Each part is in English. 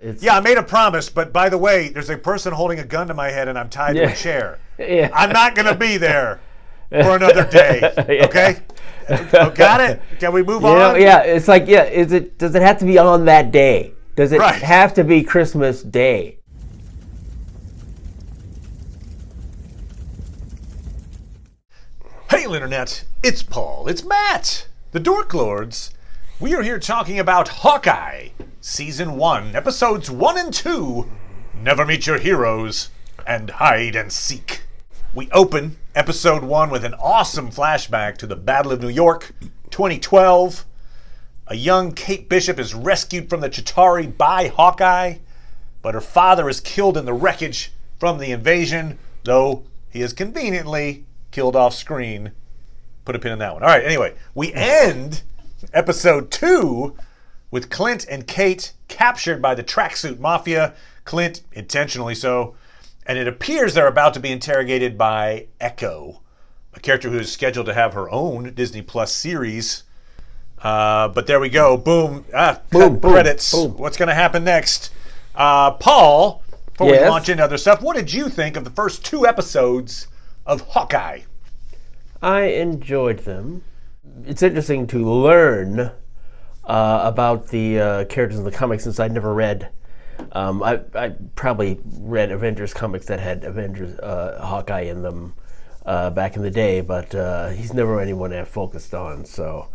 Yeah, I made a promise, but by the way, there's a person holding a gun to my head and I'm tied to a chair. Yeah. I'm not going to be there for another day. Okay? Got it? Can we move on? Yeah, it's like, does it have to be on that day? Does it have to be Christmas Day? Hey, Internet, it's Paul, it's Matt, the Dork Lords. We are here talking about Hawkeye, Season 1, Episodes 1 and 2, Never Meet Your Heroes, and Hide and Seek. We open Episode 1 with an awesome flashback to the Battle of New York, 2012. A young Kate Bishop is rescued from the Chitauri by Hawkeye, but her father is killed in the wreckage from the invasion, though he is conveniently killed off screen. Put a pin in that one. All right, anyway, we end Episode 2 with Clint and Kate captured by the tracksuit mafia. Clint, intentionally so. And it appears they're about to be interrogated by Echo, a character who is scheduled to have her own Disney Plus series. But there we go. Boom. Credits. Boom. What's going to happen next? Paul, before we launch into other stuff, what did you think of the first 2 episodes of Hawkeye? I enjoyed them. It's interesting to learn about the characters in the comics since I'd never read. I probably read Avengers comics that had Avengers Hawkeye in them back in the day, but he's never anyone I've focused on. So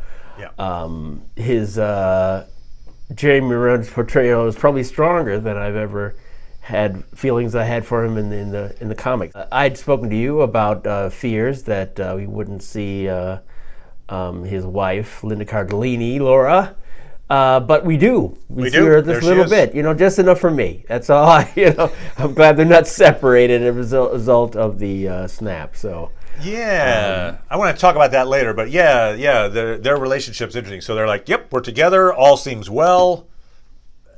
his Jeremy Renner's portrayal is probably stronger than I've ever had feelings I had for him in the comics. I'd spoken to you about fears that we wouldn't see his wife, Linda Cardellini, Laura, but we do. We see her this little bit, just enough for me. That's all. I'm glad they're not separated as a result of the snap. So. Yeah, I want to talk about that later, but their relationship's interesting. So they're like, yep, we're together, all seems well.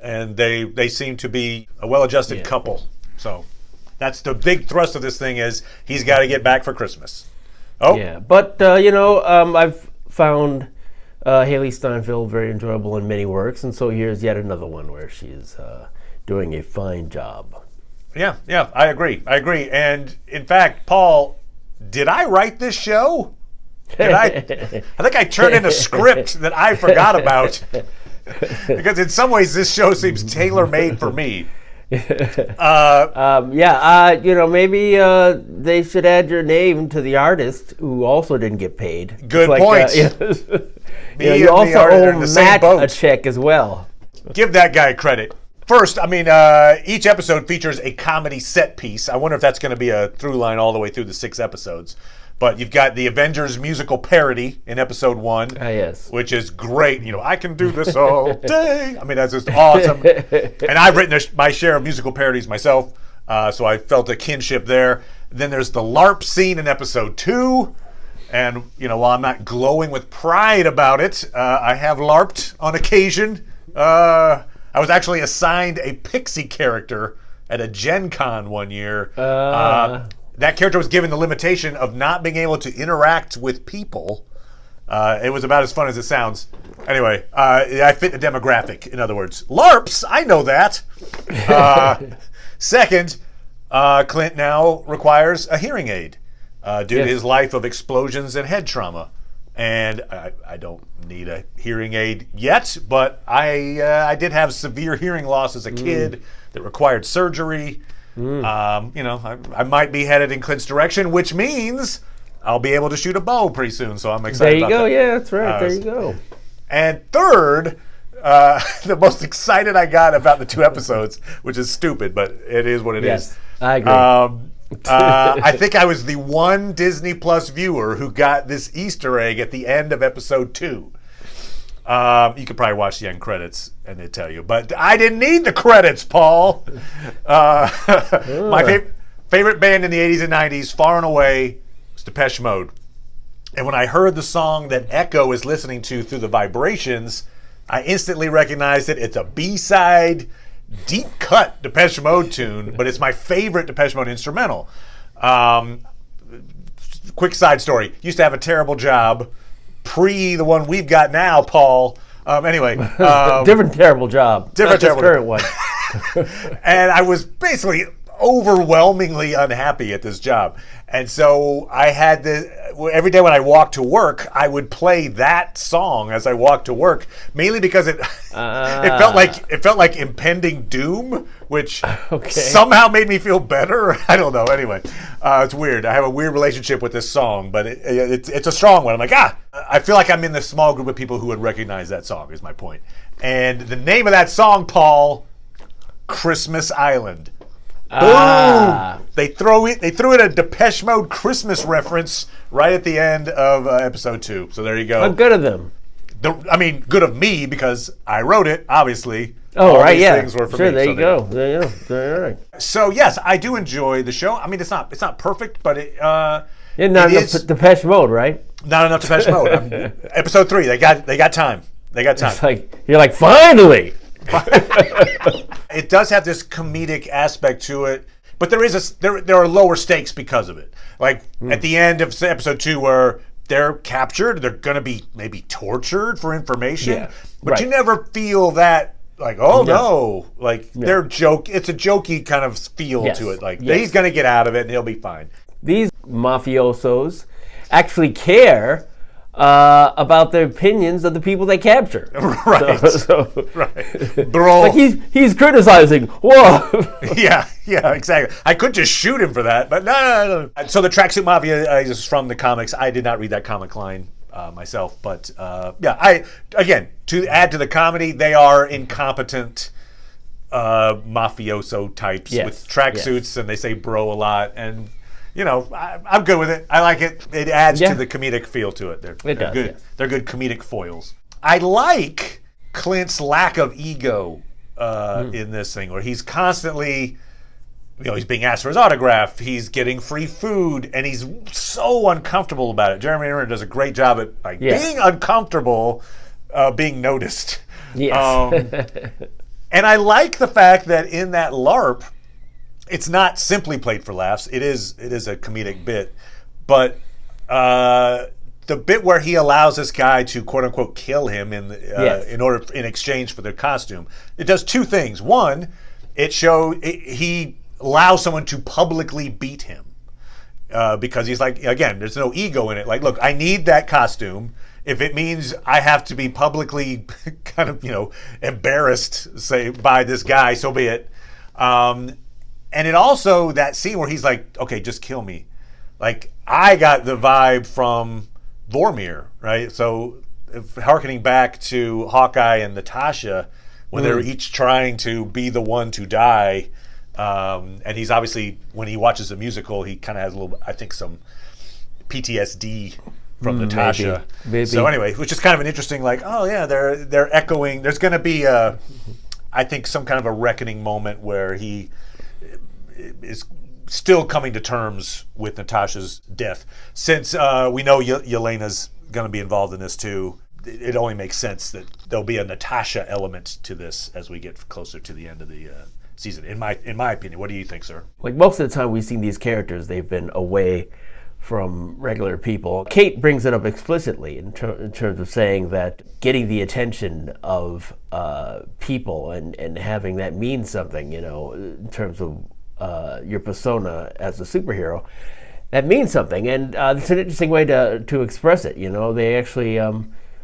And they seem to be a well-adjusted couple. So that's the big thrust of this thing is he's got to get back for Christmas. Oh. Yeah, but, I've found Haley Steinfeld very enjoyable in many works, and so here's yet another one where she's doing a fine job. Yeah, I agree. And, in fact, Paul, did I write this show? I think I turned in a script that I forgot about. Because in some ways this show seems tailor-made for me. Maybe they should add your name to the artist who also didn't get paid. Good point. You also owe Matt a check as well. Give that guy credit. First, each episode features a comedy set piece. I wonder if that's going to be a through line all the way through the 6 episodes. But you've got the Avengers musical parody in episode 1, which is great. I can do this all day. That's just awesome. And I've written my share of musical parodies myself, so I felt a kinship there. Then there's the Larp Scene in episode 2. And, while I'm not glowing with pride about it, I have LARPed on occasion. I was actually assigned a pixie character at a Gen Con one year. That character was given the limitation of not being able to interact with people. It was about as fun as it sounds. Anyway, I fit the demographic, in other words. LARPs, I know that. Second, Clint now requires a hearing aid due to his life of explosions and head trauma. And I don't need a hearing aid yet, but I did have severe hearing loss as a kid that required surgery. I might be headed in Clint's direction, which means I'll be able to shoot a bow pretty soon, so I'm excited about that. There you go, yeah, that's right, there you go. And third, the most excited I got about the 2 episodes, which is stupid, but it is what it is. I agree. I think I was the one Disney Plus viewer who got this Easter egg at the end of episode 2. You could probably watch the end credits and they tell you, but I didn't need the credits, Paul. My favorite band in the 80s and 90s, far and away, was Depeche Mode. And when I heard the song that Echo is listening to through the vibrations, I instantly recognized it. It's a B-side, deep-cut Depeche Mode tune, but it's my favorite Depeche Mode instrumental. Quick side story. Used to have a terrible job. Pre the one we've got now, Paul. Different terrible job. Different terrible current one. And I was basically overwhelmingly unhappy at this job. And so I had every day when I walked to work, I would play that song as I walked to work, mainly because it felt like impending doom, which somehow made me feel better. I don't know. Anyway, it's weird. I have a weird relationship with this song, but it's a strong one. I'm like, I feel like I'm in this small group of people who would recognize that song, is my point. And the name of that song, Paul, Christmas Island. Boom! They threw in a Depeche Mode Christmas reference right at the end of episode 2. So there you go. How good of them. Good of me because I wrote it, obviously. Oh, right, yeah. Things were for sure, me, there so you go. There you go. All right. So yes, I do enjoy the show. I mean, it's not perfect, but not enough Depeche Mode, right? Not enough Depeche Mode. Episode 3, they got time. They got time. It's like you're like, finally. It does have this comedic aspect to it, but there are lower stakes because of it. Like at the end of episode 2, where they're captured, they're going to be maybe tortured for information, but you never feel that like, no. Like it's a jokey kind of feel to it. Like he's going to get out of it and he'll be fine. These mafiosos actually care about the opinions of the people they capture. Right. Right. Bro. Like he's criticizing. Whoa. Yeah, exactly. I could just shoot him for that, but no. So the Tracksuit Mafia is from the comics. I did not read that comic line myself, but to add to the comedy, they are incompetent mafioso types with tracksuits, and they say bro a lot, and I'm good with it. I like it. It adds to the comedic feel to it. They're good. Yes. They're good comedic foils. I like Clint's lack of ego in this thing, where he's constantly, he's being asked for his autograph. He's getting free food, and he's so uncomfortable about it. Jeremy Renner does a great job at being uncomfortable, being noticed. Yes. And I like the fact that in that LARP, it's not simply played for laughs. It is a comedic bit, but the bit where he allows this guy to quote unquote kill him in exchange for their costume, it does two things. One, he allows someone to publicly beat him because he's like, again, there's no ego in it. Like, look, I need that costume. If it means I have to be publicly kind of embarrassed, say, by this guy, so be it. And it also, that scene where he's like, okay, just kill me. Like, I got the vibe from Vormir, right? So, hearkening back to Hawkeye and Natasha, when they're each trying to be the one to die, and he's obviously, when he watches the musical, he kind of has a little, I think, some PTSD from Natasha. Maybe. So anyway, which is kind of an interesting, like, oh yeah, they're echoing. There's going to be, I think, some kind of a reckoning moment where he is still coming to terms with Natasha's death. Since we know Yelena's going to be involved in this too, it only makes sense that there'll be a Natasha element to this as we get closer to the end of the season. In my opinion, what do you think, sir? Like, most of the time we've seen these characters, they've been away from regular people. Kate brings it up explicitly in terms of saying that getting the attention of people and having that mean something, in terms of your persona as a superhero, that means something, and it's an interesting way to express it. They actually,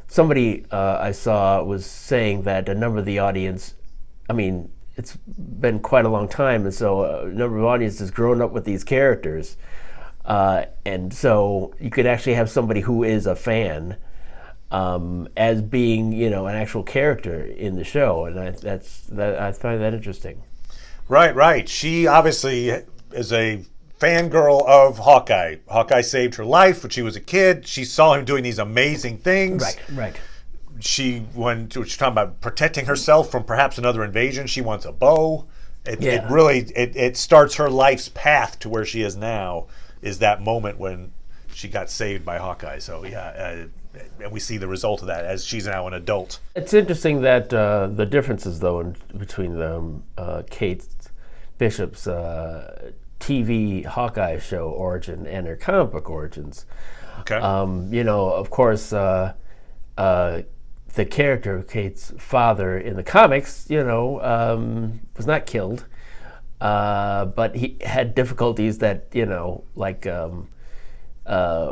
somebody I saw was saying that a number of the audience, I mean, it's been quite a long time, and so a number of audience has grown up with these characters, and so you could actually have somebody who is a fan as being, an actual character in the show, and I find that interesting. Right. She obviously is a fangirl of Hawkeye. Hawkeye saved her life when she was a kid. She saw him doing these amazing things. Right. When she's talking about protecting herself from perhaps another invasion, she wants a bow. It really starts her life's path to where she is now, is that moment when she got saved by Hawkeye. So and we see the result of that as she's now an adult. It's interesting that the differences, though, between Kate Bishop's TV Hawkeye show origin and her comic book origins. Okay. Of course, the character, Kate's father in the comics, was not killed, but he had difficulties that,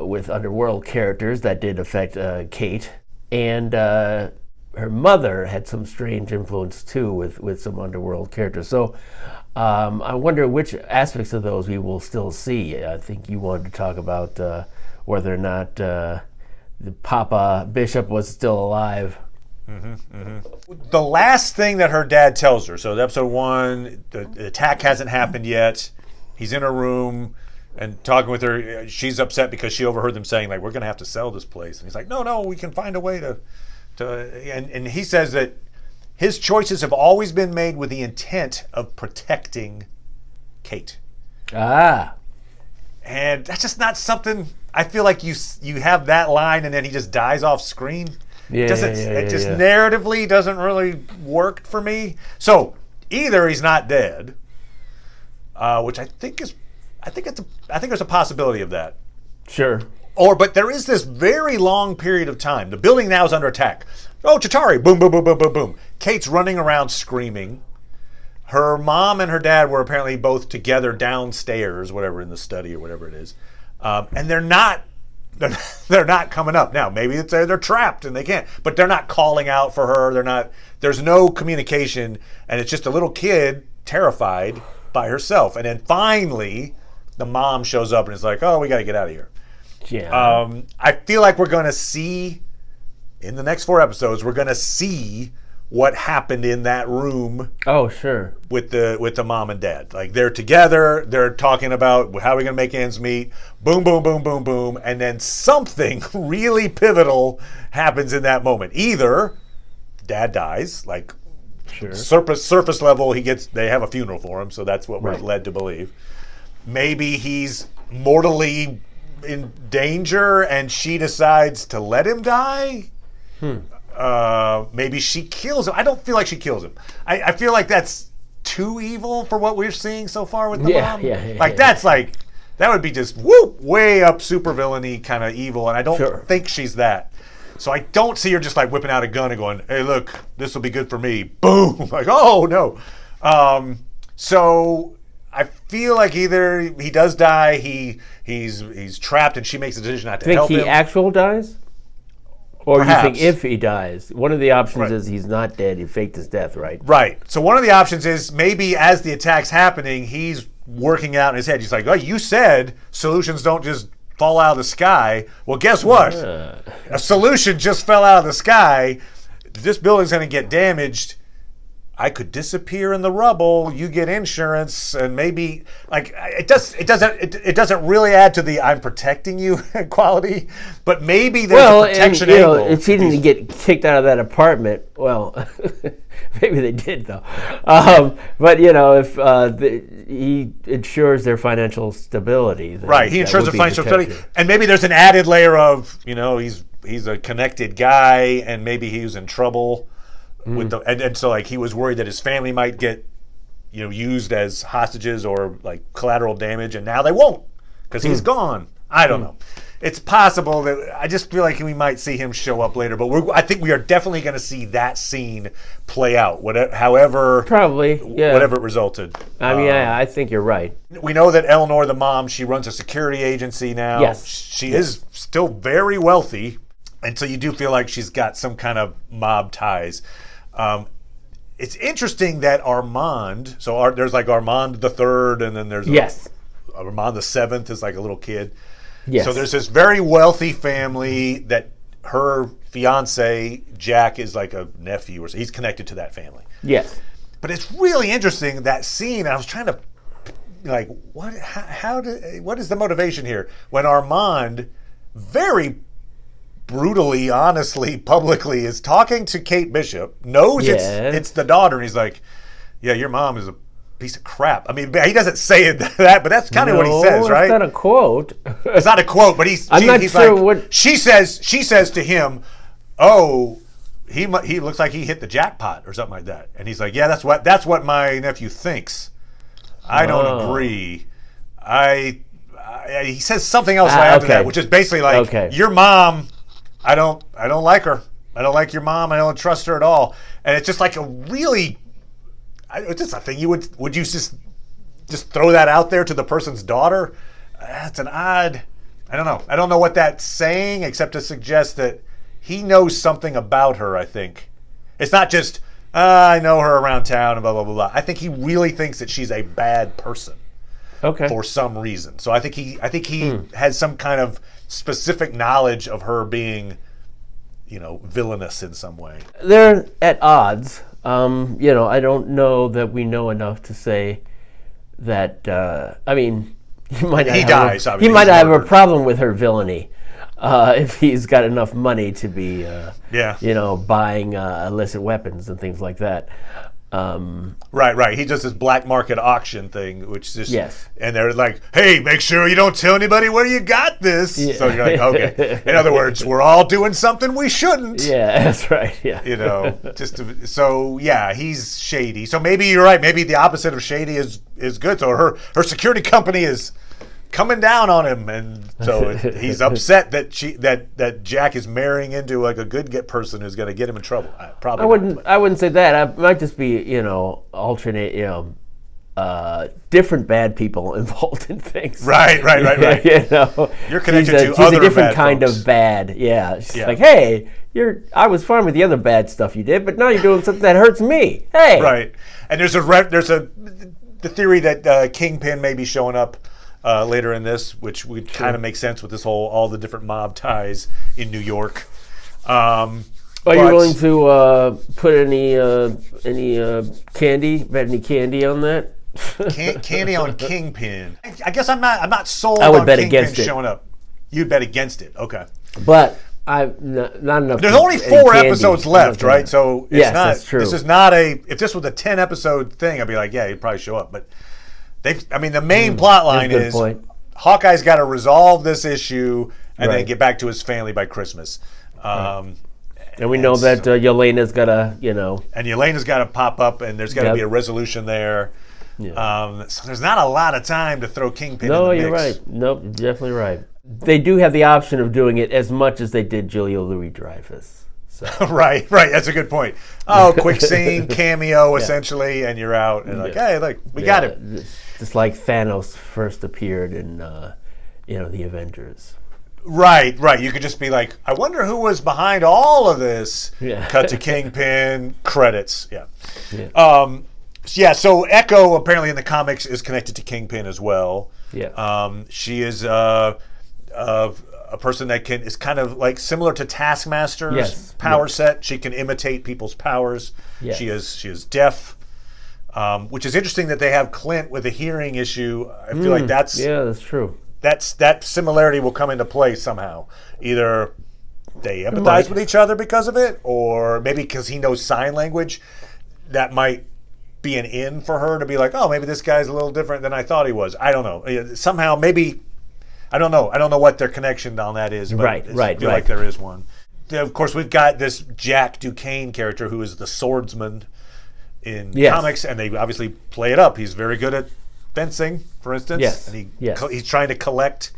with underworld characters that did affect Kate. And her mother had some strange influence too with some underworld characters. So I wonder which aspects of those we will still see. I think you wanted to talk about whether or not the Papa Bishop was still alive. The last thing that her dad tells her, so episode 1, the attack hasn't happened yet. He's in her room and talking with her. She's upset because she overheard them saying, like, we're going to have to sell this place. And he's like, no, we can find a way to and he says that his choices have always been made with the intent of protecting Kate. Ah. And that's just not something, I feel like you have that line and then he just dies off screen. It just narratively doesn't really work for me. So either he's not dead, which I think there's a possibility of that. Sure. But there is this very long period of time. The building now is under attack. Oh, Chitauri! Boom, boom, boom, boom, boom, boom. Kate's running around screaming. Her mom and her dad were apparently both together downstairs, whatever, in the study or whatever it is, and they're not coming up. Now, maybe they're trapped and they can't, but they're not calling out for her. There's no communication, and it's just a little kid terrified by herself. And then finally, the mom shows up and is like, "Oh, we got to get out of here." Yeah. I feel like we're going to see in the next 4 episodes. We're going to see what happened in that room. Oh, sure. With the mom and dad, like they're together, they're talking about how are we going to make ends meet. Boom, boom, boom, boom, boom, and then something really pivotal happens in that moment. Either dad dies, like sure. surface level, they have a funeral for him, so that's what we're led to believe. Maybe he's mortally in danger and she decides to let him die. Maybe she kills him. I don't feel like she kills him. I feel like that's too evil for what we're seeing so far with the mom. That's like, that would be just way up supervillainy kind of evil, and I don't think she's that. So I don't see her just like whipping out a gun and going, "Hey, look, this will be good for me." Boom! Like, oh no. So I feel like either he does die, he's trapped, and she makes a decision not to help him. Think he actually dies? Or Perhaps. you think if he dies? One of the options is he's not dead, he faked his death, right? Right. So one of the options is maybe as the attack's happening, he's working out in his head. He's like, "Oh, you said solutions don't just fall out of the sky." Well, guess what? A solution just fell out of the sky. This building's going to get damaged. I could disappear in the rubble. You get insurance, and maybe like it doesn't really add to the "I'm protecting you" quality. But maybe there's a protection angle. If he didn't get kicked out of that apartment, well, maybe they did though. But if he ensures their financial stability, right? He ensures their financial stability, and maybe there's an added layer of he's a connected guy, and maybe he was in trouble. With and so like he was worried that his family might get used as hostages or like collateral damage, and now they won't because he's gone. I don't know. It's possible that I just feel like we might see him show up later, but I think we are definitely going to see that scene play out, whatever it resulted. I mean, I think you're right. We know that Eleanor, the mom, she runs a security agency now. Yes, she is still very wealthy, and so you do feel like she's got some kind of mob ties. It's interesting that Armand, there's like Armand the Third, and then there's Armand the Seventh is like a little kid. Yes. So there's this very wealthy family that her fiance Jack is like a nephew, or so he's connected to that family. Yes. But it's really interesting, that scene. I was trying to like, what is the motivation here when Armand very brutally, honestly, publicly is talking to Kate Bishop, knows it's the daughter, and he's like, "Yeah, your mom is a piece of crap." I mean, he doesn't say it that, but that's kind of what he says, right? It's not a quote. It's not a quote, but he's sure like, what she says to him, "Oh, he looks like he hit the jackpot or something like that," and he's like, "Yeah, that's what my nephew thinks. I don't agree. He says something else after that, which is basically like, "Your mom, I don't like her. I don't like your mom. I don't trust her at all. And it's just like a really, it's just a thing you would you just throw that out there to the person's daughter? That's an odd, I don't know. I don't know what that's saying except to suggest that he knows something about her, I think. It's not just, I know her around town and blah, blah, blah, blah. I think he really thinks that she's a bad person. Okay. For some reason. So I think he has some kind of specific knowledge of her being, villainous in some way. They're at odds. I don't know that we know enough to say that, he might not have a problem with her villainy if he's got enough money to be, buying illicit weapons and things like that. Right. He does this black market auction thing, which is yes. And they're like, "Hey, make sure you don't tell anybody where you got this." Yeah. So you're like, "Okay." In other words, we're all doing something we shouldn't. Yeah, that's right. Yeah. He's shady. So maybe you're right. Maybe the opposite of shady is good. So her security company is coming down on him, and so he's upset that Jack is marrying into like a good person who's going to get him in trouble. Probably I wouldn't say that. I might just be alternate different bad people involved in things. Right. You're connected to she's other a different bad kind folks. of bad. Yeah, she's like, hey, I was fine with the other bad stuff you did, but now you're doing something that hurts me. Hey, right. And there's the theory that Kingpin may be showing up later in this, which would kind of make sense with this all the different mob ties in New York. Are you willing to put any candy on that? Candy on Kingpin. I guess I'm not sold I would on bet Kingpin against it. showing up. You'd bet against it. Okay. But not enough. There's only 4 episodes left, right? So it's yes, not. That's true. This is not if this was a 10 episode thing, I'd be like, yeah, he'd probably show up. But the main plot line is Hawkeye's got to resolve this issue and then get back to his family by Christmas. And we know that Yelena's got to, And Yelena's got to pop up, and there's got to be a resolution there. Yeah. So there's not a lot of time to throw Kingpin in the mix. No, you're right. Nope, you're definitely right. They do have the option of doing it as much as they did Julia Louis-Dreyfus. So. Right. That's a good point. Oh, quick scene, cameo, essentially, and you're out. And hey, look, we got it. Just like Thanos first appeared in, the Avengers. Right. You could just be like, I wonder who was behind all of this. Yeah. Cut to Kingpin, credits. Yeah. So Echo apparently in the comics is connected to Kingpin as well. Yeah. She is a person that is kind of like similar to Taskmaster's power set. She can imitate people's powers. Yes. She is deaf. Which is interesting that they have Clint with a hearing issue. I feel like that's true. That similarity will come into play somehow. Either they empathize with each other because of it, or maybe because he knows sign language, that might be an in for her to be like, oh, maybe this guy's a little different than I thought he was. I don't know. Somehow, maybe, I don't know. I don't know what their connection on that is, but I feel like there is one. Of course, we've got this Jack Duquesne character who is the swordsman in comics, and they obviously play it up. He's very good at fencing, for instance. Yes. And he's trying to collect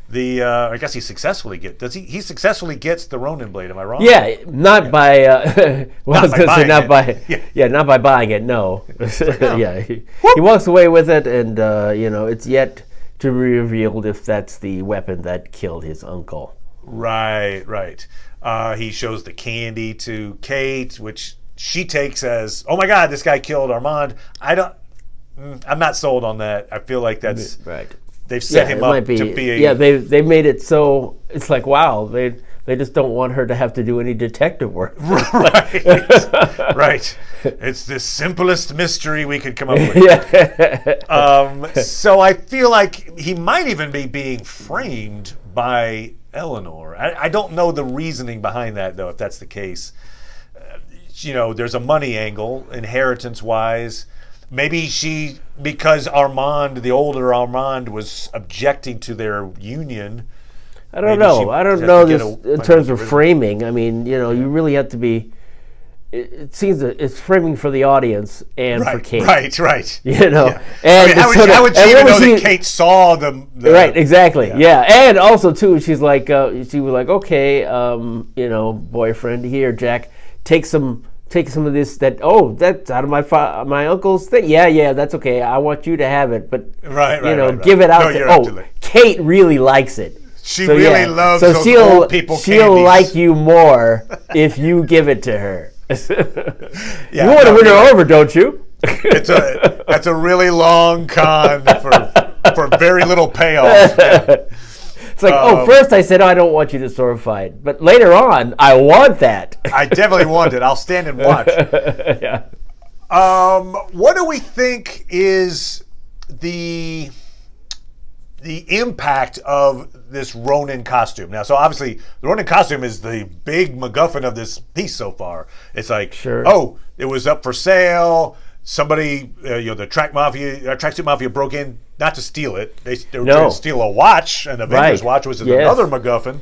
the. I guess he successfely gets. He successfully gets the Ronin blade. Am I wrong? Yeah, not by. Not by buying it. No. He walks away with it, and it's yet to be revealed if that's the weapon that killed his uncle. Right. He shows the candy to Kate, which she takes as, oh my God, this guy killed Armand. I'm not sold on that. I feel like that's right. They've set him up to be a... Yeah, they made it so, it's like, wow, they just don't want her to have to do any detective work. Right. It's the simplest mystery we could come up with. So I feel like he might even be being framed by Eleanor. I don't know the reasoning behind that, though, if that's the case. There's a money angle, inheritance-wise. Maybe because Armand, the older Armand, was objecting to their union. I don't know this in terms of framing. I mean, you really have to be it seems that it's framing for the audience and for Kate. Right. You know, Yeah. and how would she even know that Kate saw the right, exactly, yeah. And also too, she's like, she was like, okay, you know, boyfriend, here, Jack, take some of this. That's out of my uncle's thing. Yeah, that's okay. I want you to have it, but give it out. Kate really likes it. She really loves those old people candies. She'll like you more if you give it to her. You want to win her over, don't you? That's a really long con for very little payoff. It's like, first I said, I don't want you to sword fight, but later on, I want that. I definitely want it. I'll stand and watch. Yeah. What do we think is the impact of this Ronin costume? Now, so obviously, the Ronin costume is the big MacGuffin of this piece so far. It's like, it was up for sale. Somebody, the tracksuit mafia broke in, not to steal it. They were trying to steal a watch, an Avengers watch, which is another MacGuffin.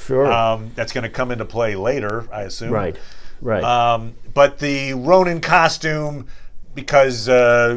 Sure. That's going to come into play later, I assume. Right. But the Ronin costume, because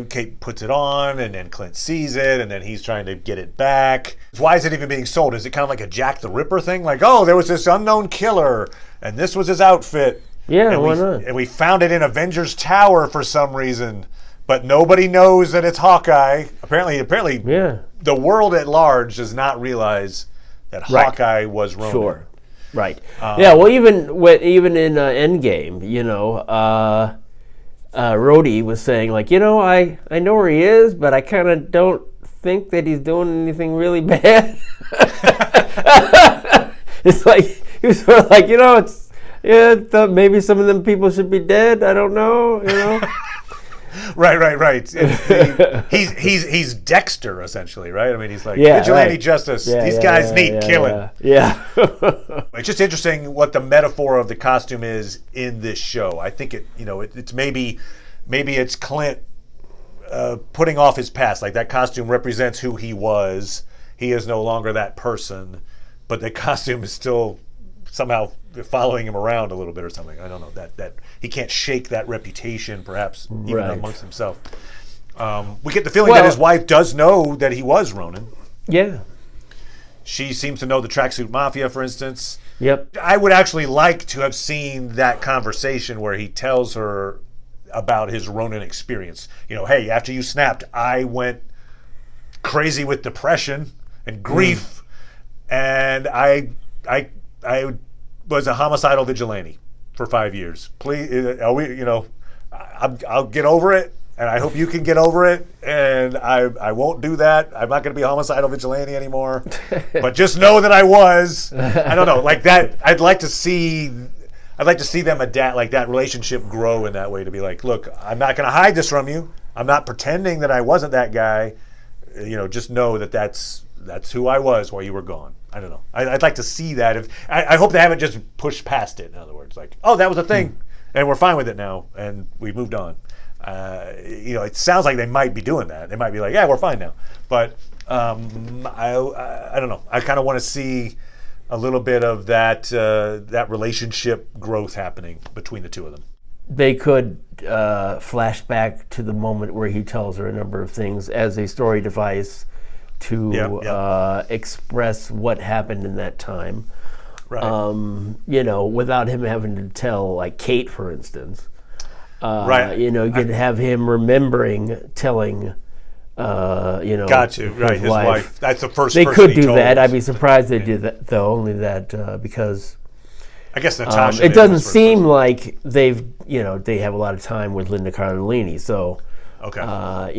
Kate puts it on, and then Clint sees it, and then he's trying to get it back. Why is it even being sold? Is it kind of like a Jack the Ripper thing? Like, there was this unknown killer, and this was his outfit. Yeah, why not? And we found it in Avengers Tower for some reason, but nobody knows that it's Hawkeye. Apparently, the world at large does not realize that Hawkeye was Ronin. Sure, right. Well, even in Endgame, Rhodey was saying, like, I know where he is, but I kind of don't think that he's doing anything really bad. It's like, he was sort of like, maybe some of them people should be dead. I don't know, Right. He's Dexter, essentially, right? I mean, he's like, vigilante justice. These guys need killing. Yeah. It's just interesting what the metaphor of the costume is in this show. I think it's maybe it's Clint putting off his past. Like, that costume represents who he was. He is no longer that person, but the costume is still somehow following him around a little bit or something. I don't know, that he can't shake that reputation, perhaps, even amongst himself. We get the feeling that his wife does know that he was Ronin. Yeah. She seems to know the tracksuit mafia, for instance. Yep. I would actually like to have seen that conversation where he tells her about his Ronin experience. Hey, after you snapped, I went crazy with depression and grief, and I was a homicidal vigilante for 5 years. Please, I'll get over it, and I hope you can get over it, and I won't do that. I'm not going to be a homicidal vigilante anymore. But just know that I was. I don't know, like that. I'd like to see them adapt, like that relationship grow in that way, to be like, look, I'm not going to hide this from you. I'm not pretending that I wasn't that guy. Just know that that's who I was while you were gone. I don't know. I'd like to see that. I hope they haven't just pushed past it. In other words, like, that was a thing, and we're fine with it now, and we've moved on. It sounds like they might be doing that. They might be like, we're fine now. But I don't know. I kind of want to see a little bit of that relationship growth happening between the two of them. They could flash back to the moment where he tells her a number of things as a story device to express what happened in that time. Right. Without him having to tell, like, Kate, for instance. Right. You could have him remembering telling, Got you. Right, his wife. That's the first they person could he do told. that. I'd be surprised they did that, though, only that because... I guess Natasha. It doesn't seem like they have a lot of time with Linda Cardellini, so... Okay. I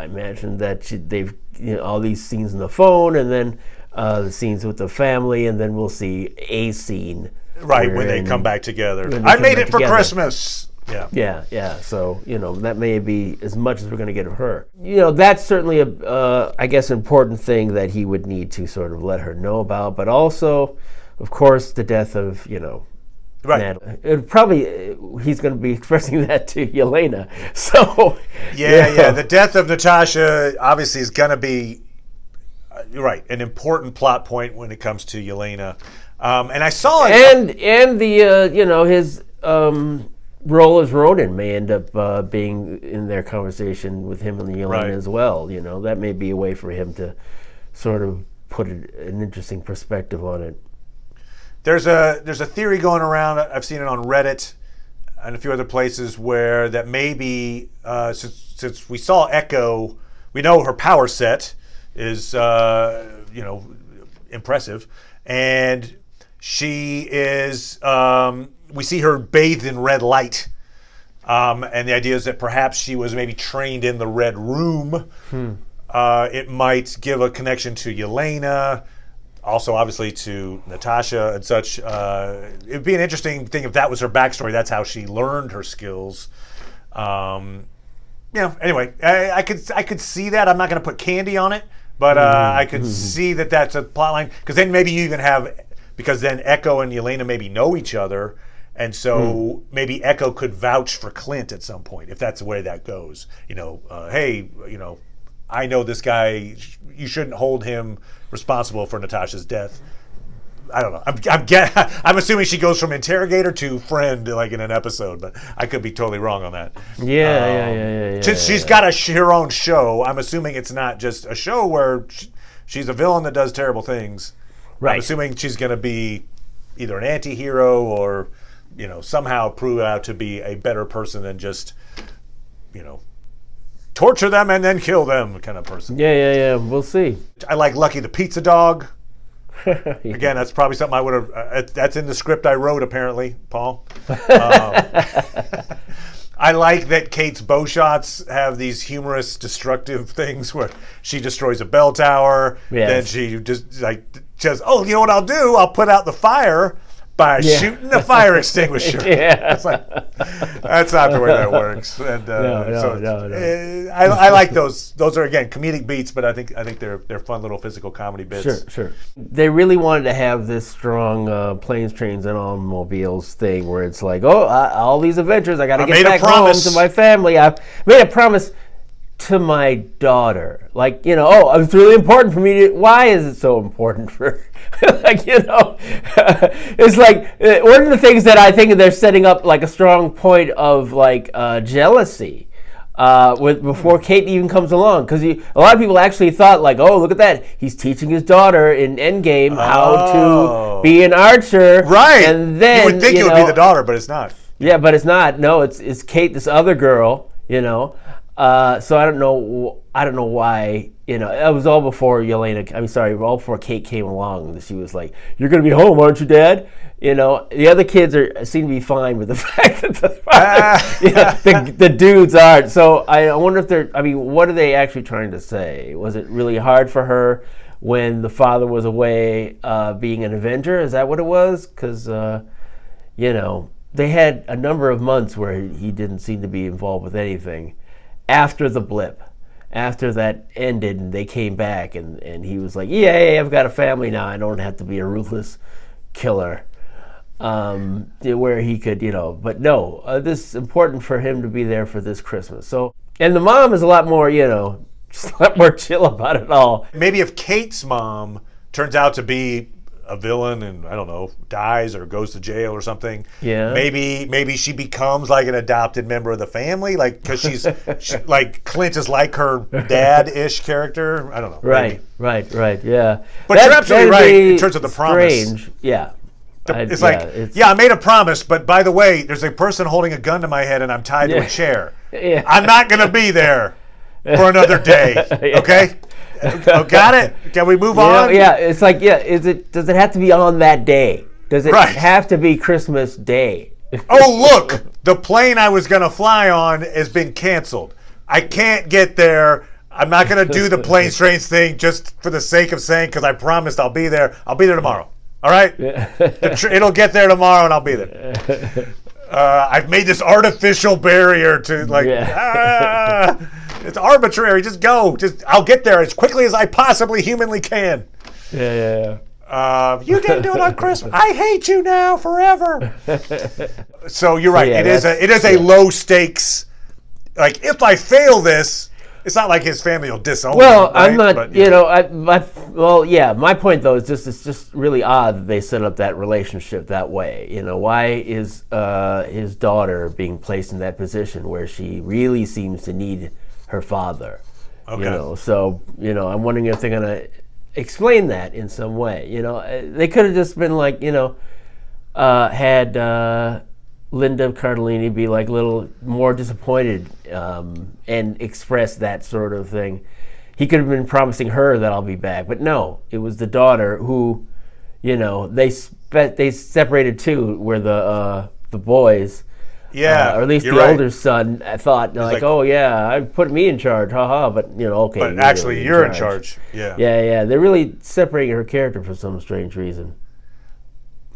imagine that they've all these scenes on the phone, and then the scenes with the family, and then we'll see a scene. Right, when they come back together. I made it for Christmas. Yeah. So that may be as much as we're going to get of her. That's certainly a I guess important thing that he would need to sort of let her know about, but also, of course, the death of Right. Natalie. It probably he's going to be expressing that to Yelena. So yeah. The death of Natasha obviously is going to be an important plot point when it comes to Yelena. And I saw it. And the his role as Ronan may end up being in their conversation with him and the Yelena Right. as well. That may be a way for him to sort of put an interesting perspective on it. There's a theory going around. I've seen it on Reddit and a few other places where that maybe since we saw Echo, we know her power set is impressive, and she is. We see her bathed in red light, and the idea is that perhaps she was maybe trained in the Red Room. It might give a connection to Yelena. Also, obviously, to Natasha and such. It'd be an interesting thing if that was her backstory. That's how she learned her skills. Anyway, I could see that. I'm not going to put candy on it, but I could see that that's a plot line. Because then maybe you even have, because then Echo and Yelena maybe know each other, and so maybe Echo could vouch for Clint at some point, if that's the way that goes. Hey, I know this guy. You shouldn't hold him responsible for Natasha's death. I don't know. I'm assuming she goes from interrogator to friend, like in an episode, but I could be totally wrong on that. Yeah. Since she's got her own show, I'm assuming it's not just a show where she's a villain that does terrible things. Right. I'm assuming she's going to be either an anti-hero or, somehow prove out to be a better person than just, torture them and then kill them kind of person. Yeah. We'll see. I like Lucky the Pizza Dog. Again, that's probably something I would have. That's in the script I wrote, apparently, Paul. I like that Kate's bow shots have these humorous, destructive things where she destroys a bell tower. Yes. Then she just says, "Oh, you know what I'll do? I'll put out the fire by shooting a fire extinguisher." Yeah. It's like, that's not the way that works. And No. I like those. Those are, again, comedic beats, but I think they're fun little physical comedy bits. Sure. They really wanted to have this strong planes, trains, and automobiles thing where it's like, all these adventures, I got to get back home to my family. I made a promise to my daughter. Like, it's really important for me to. Why is it so important for? It's like one of the things that I think they're setting up like a strong point of like jealousy before Kate even comes along, because a lot of people actually thought like, oh, look at that, he's teaching his daughter in Endgame how to be an archer, right? And then you would think it would be the daughter, but it's not. Yeah, but it's not. No, it's Kate, this other girl. So I don't know why. It was all before all before Kate came along. That she was like, "You're going to be home, aren't you, Dad?" The other kids seem to be fine with the fact that the dudes aren't. So I wonder if what are they actually trying to say? Was it really hard for her when the father was away, being an Avenger? Is that what it was? Because they had a number of months where he didn't seem to be involved with anything. After the blip, after that ended and they came back and he was like, yay, I've got a family now. I don't have to be a ruthless killer. Where he could, but no, this is important for him to be there for this Christmas. So, and the mom is a lot more, just a lot more chill about it all. Maybe if Kate's mom turns out to be a villain and, I don't know, dies or goes to jail or something, maybe she becomes like an adopted member of the family, like, because she's like Clint is like her dad-ish character. I don't know. Right, yeah. But you're absolutely right in terms of the promise. Strange, yeah. It's I made a promise, but by the way, there's a person holding a gun to my head and I'm tied to a chair. Yeah. I'm not going to be there for another day, okay? Got it? Can we move on? Yeah, it's like, does it have to be on that day? Does it have to be Christmas Day? Oh, look, the plane I was going to fly on has been canceled. I can't get there. I'm not going to do the planes, trains thing just for the sake of saying, because I promised I'll be there. I'll be there tomorrow. All right? It'll get there tomorrow and I'll be there. I've made this artificial barrier to it's arbitrary. Just go. I'll get there as quickly as I possibly humanly can. Yeah. You didn't do it on Christmas. I hate you now forever. So you're right. It is a low stakes. Like, if I fail this, It's not like his family will disown him. Well, Right? I'm not. But, My point though is it's just really odd that they set up that relationship that way. Why is his daughter being placed in that position where she really seems to need her father? Okay. So I'm wondering if they're gonna explain that in some way. They could have just been like, had Linda Cardellini be like a little more disappointed and express that sort of thing. He could have been promising her that I'll be back, but no, it was the daughter who, they separated too, where the boys, or at least the older son, thought like, oh yeah, I put me in charge, haha. But okay, but actually, you're in charge. Yeah. Yeah. They're really separating her character for some strange reason.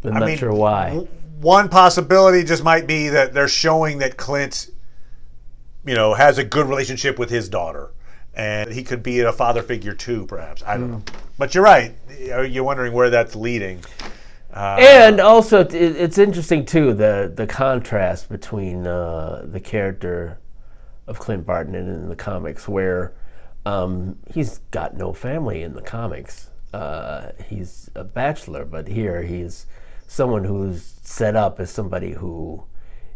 I'm not sure why. One possibility just might be that they're showing that Clint, has a good relationship with his daughter, and he could be a father figure too, perhaps. I don't know. But you're right. You're wondering where that's leading. And also, it's interesting too the contrast between the character of Clint Barton and in the comics, where he's got no family in the comics. He's a bachelor, but here he's someone who's set up as somebody who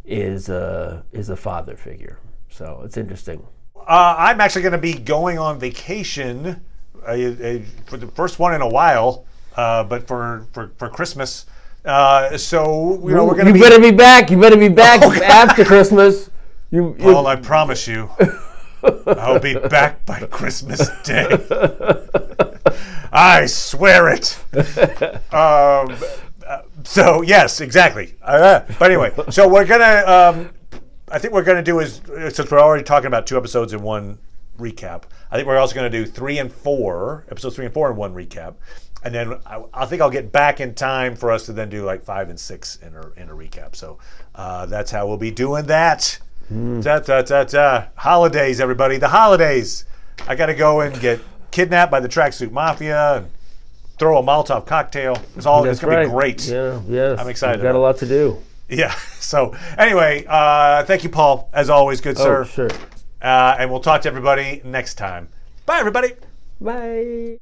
is a father figure. So it's interesting. I'm actually going to be going on vacation for the first one in a while, but for Christmas. So we're going to be. You better be back. You better be back after Christmas. Paul, I promise you, I'll be back by Christmas Day. I swear it. So yes, exactly. But anyway, so we're gonna. I think we're gonna do is, since we're already talking about 2 episodes in one recap, I think we're also gonna do 3 and 4 episodes 3 and 4 in one recap, and then I think I'll get back in time for us to then do like 5 and 6 in a recap. So that's how we'll be doing that. Holidays, everybody. The holidays. I gotta go and get kidnapped by the Tracksuit Mafia and throw a Molotov cocktail. It's gonna be great. Yeah. I'm excited. We've got a lot to do. Yeah. So anyway, thank you, Paul, as always, good sir. Sure. And we'll talk to everybody next time. Bye, everybody. Bye.